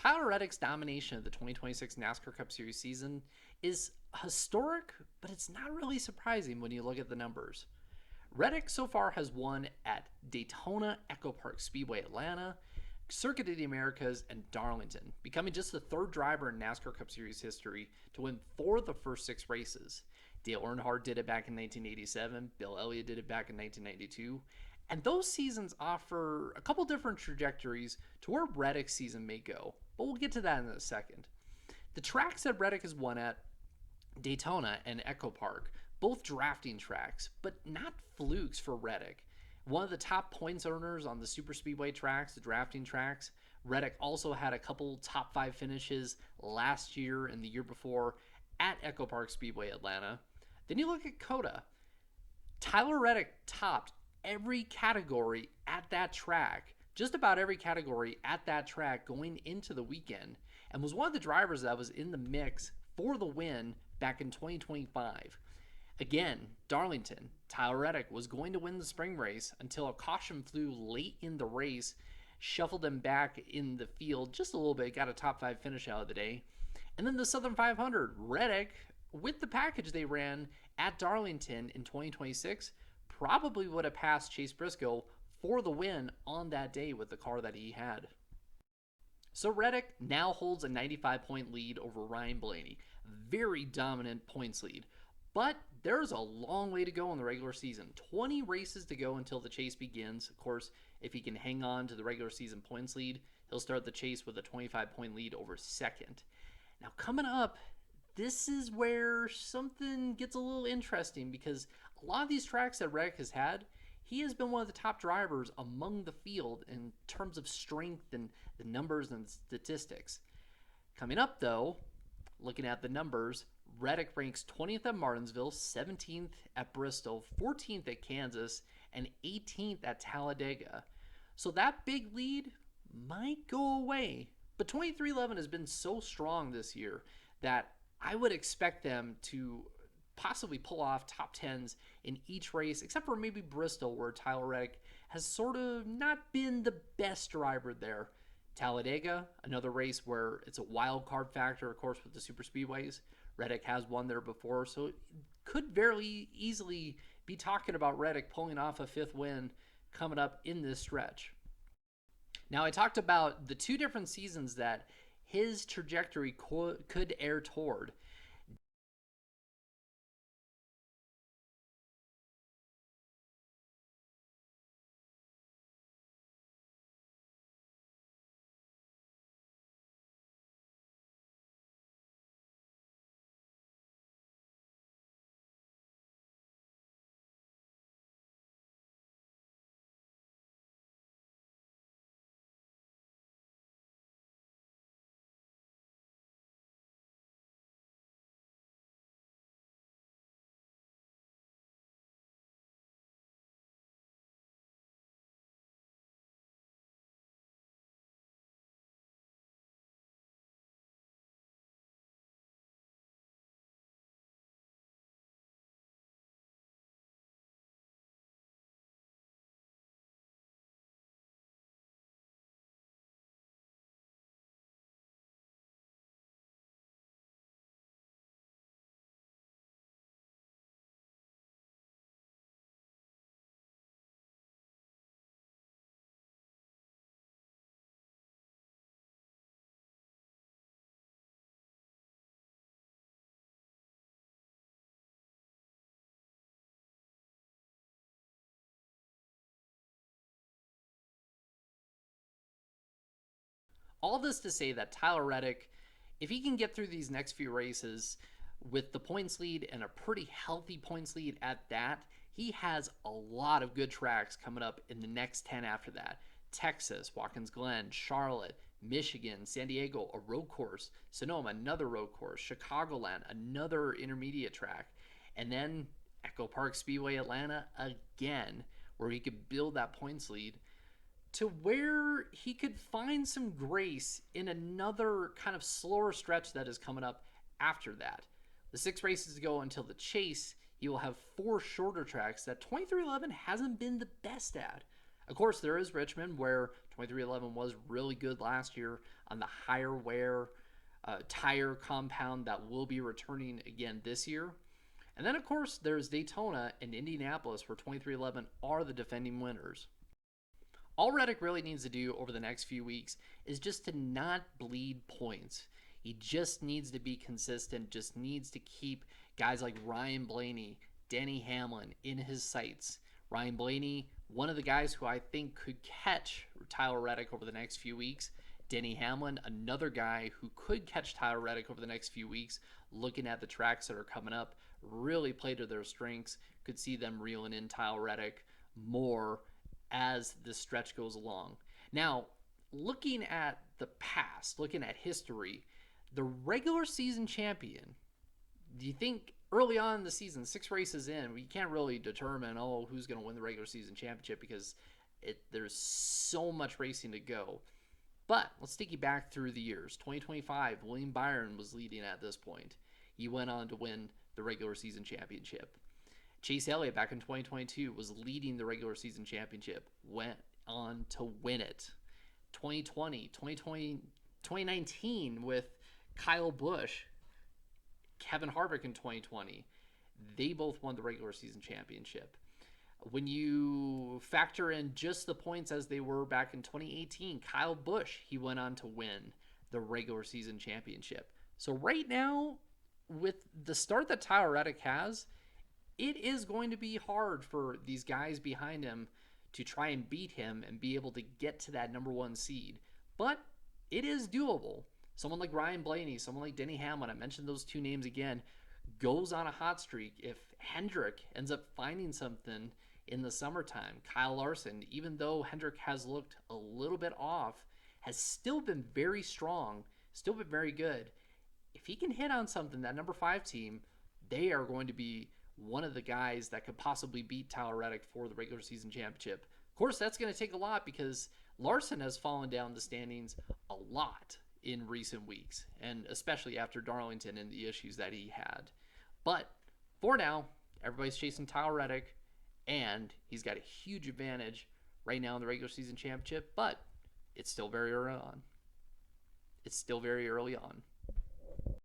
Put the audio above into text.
Tyler Reddick's domination of the 2026 NASCAR Cup Series season is historic, but it's not really surprising when you look at the numbers. Reddick so far has won at Daytona, Echo Park Speedway, Atlanta, Circuit of the Americas, and Darlington, becoming just the third driver in NASCAR Cup Series history to win 4 of the first 6 races. Dale Earnhardt did it back in 1987, Bill Elliott did it back in 1992, and those seasons offer a couple different trajectories to where Reddick's season may go, but we'll get to that in a second. The tracks that Reddick has won at, Daytona and Echo Park, both drafting tracks, but not flukes for Reddick. One of the top points earners on the super speedway tracks, the drafting tracks. Reddick also had a couple top 5 finishes last year and the year before at Echo Park Speedway, Atlanta. Then you look at COTA. Tyler Reddick topped every category at that track, just about every category at that track going into the weekend, and was one of the drivers that was in the mix for the win back in 2025. Again, Darlington, Tyler Reddick was going to win the spring race until a caution flew late in the race, shuffled him back in the field just a little bit, got a top 5 finish out of the day. And then the Southern 500, Reddick, with the package they ran at Darlington in 2026, probably would have passed Chase Briscoe for the win on that day with the car that he had. So Reddick now holds a 95-point lead over Ryan Blaney. Very dominant points lead. But there's a long way to go in the regular season. 20 races to go until the chase begins. Of course, if he can hang on to the regular season points lead, he'll start the chase with a 25-point lead over second. Now coming up, this is where something gets a little interesting, because a lot of these tracks that Reddick has had, he has been one of the top drivers among the field in terms of strength and the numbers and statistics. Coming up though, looking at the numbers, Reddick ranks 20th at Martinsville, 17th at Bristol, 14th at Kansas, and 18th at Talladega. So that big lead might go away. But 23XI has been so strong this year that I would expect them to possibly pull off top 10s in each race, except for maybe Bristol, where Tyler Reddick has sort of not been the best driver there. Talladega, another race where it's a wild card factor, of course, with the super speedways. Reddick has won there before, so it could very easily be talking about Reddick pulling off a 5th win coming up in this stretch. Now, I talked about the 2 different seasons that his trajectory could air toward. All this to say that Tyler Reddick, if he can get through these next few races with the points lead and a pretty healthy points lead at that, he has a lot of good tracks coming up in the next 10 after that. Texas, Watkins Glen, Charlotte, Michigan, San Diego, a road course, Sonoma, another road course, Chicagoland, another intermediate track, and then Echo Park Speedway, Atlanta again, where he could build that points lead to where he could find some grace in another kind of slower stretch that is coming up after that. The 6 races to go until the chase, he will have 4 shorter tracks that 23XI hasn't been the best at. Of course, there is Richmond, where 2311 was really good last year on the higher wear tire compound that will be returning again this year. And then, of course, there's Daytona and Indianapolis, where 2311 are the defending winners. All Reddick really needs to do over the next few weeks is just to not bleed points. He just needs to be consistent, just needs to keep guys like Ryan Blaney, Denny Hamlin in his sights. Ryan Blaney, one of the guys who I think could catch Tyler Reddick over the next few weeks. Denny Hamlin, another guy who could catch Tyler Reddick over the next few weeks, looking at the tracks that are coming up, really play to their strengths. Could see them reeling in Tyler Reddick more as the stretch goes along. Now, looking at the past, looking at history, the regular season champion, do you think early on in the season, 6 races in, we can't really determine, who's going to win the regular season championship because there's so much racing to go. But let's take you back through the years. 2025, William Byron was leading at this point. He went on to win the regular season championship. Chase Elliott back in 2022 was leading the regular season championship, went on to win it. 2019 with Kyle Busch, Kevin Harvick in 2020, they both won the regular season championship. When you factor in just the points as they were back in 2018, Kyle Busch, he went on to win the regular season championship. So right now, with the start that Tyler Reddick has, it is going to be hard for these guys behind him to try and beat him and be able to get to that number 1 seed. But it is doable. Someone like Ryan Blaney, someone like Denny Hamlin, I mentioned those 2 names again, goes on a hot streak. If Hendrick ends up finding something in the summertime, Kyle Larson, even though Hendrick has looked a little bit off, has still been very strong, still been very good. If he can hit on something, that number 5 team, they are going to be one of the guys that could possibly beat Tyler Reddick for the regular season championship. Of course, that's going to take a lot because Larson has fallen down the standings a lot in recent weeks, and especially after Darlington and the issues that he had. But for now, everybody's chasing Tyler Reddick, and he's got a huge advantage right now in the regular season championship, but it's still very early on.